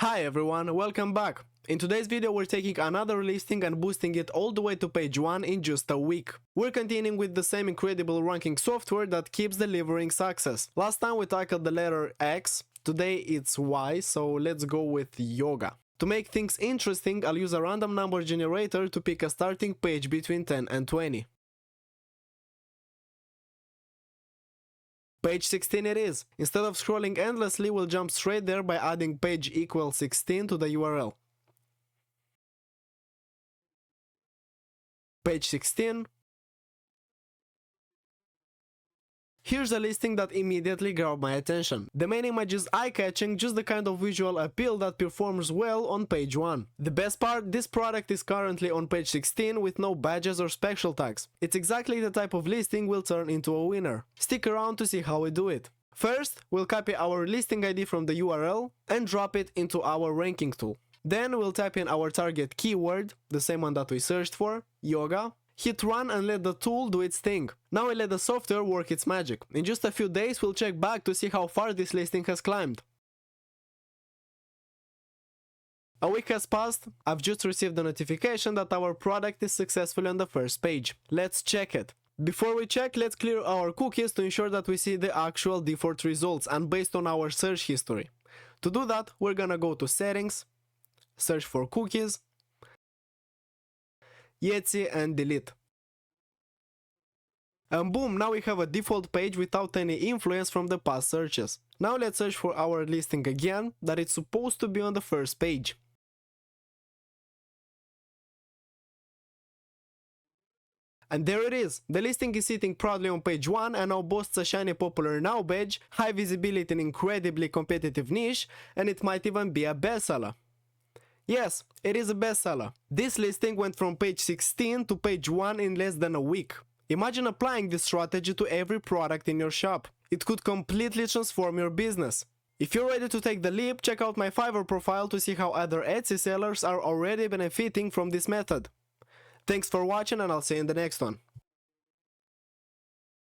Hi everyone, welcome back. In today's video we're taking another listing and boosting it all the way to page 1 in just a week. We're continuing with the same incredible ranking software that keeps delivering success. Last time we tackled the letter X, today it's Y, so let's go with yoga. To make things interesting, I'll use a random number generator to pick a starting page between 10 and 20. Page 16 it is. Instead of scrolling endlessly, we'll jump straight there by adding page equals 16 to the URL. Page 16. Here's a listing that immediately grabbed my attention. The main image is eye-catching, just the kind of visual appeal that performs well on page 1. The best part, this product is currently on page 16 with no badges or special tags. It's exactly the type of listing we'll turn into a winner. Stick around to see how we do it. First, we'll copy our listing ID from the URL and drop it into our ranking tool. Then we'll type in our target keyword, the same one that we searched for, yoga. Hit run and let the tool do its thing. Now we let the software work its magic. In just a few days we'll check back to see how far this listing has climbed. A week has passed. I've just received a notification that our product is successfully on the first page. Let's check it. Before we check, let's clear our cookies to ensure that we see the actual default results and based on our search history. To do that, we're gonna go to Settings, search for cookies, Yeti and delete. And boom, now we have a default page without any influence from the past searches. Now let's search for our listing again, that it's supposed to be on the first page. And there it is, the listing is sitting proudly on page 1 and now boasts a shiny popular now badge, high visibility in incredibly competitive niche, and it might even be a bestseller. Yes, it is a bestseller. This listing went from page 16 to page 1 in less than a week. Imagine applying this strategy to every product in your shop. It could completely transform your business. If you're ready to take the leap, check out my Fiverr profile to see how other Etsy sellers are already benefiting from this method. Thanks for watching and I'll see you in the next one.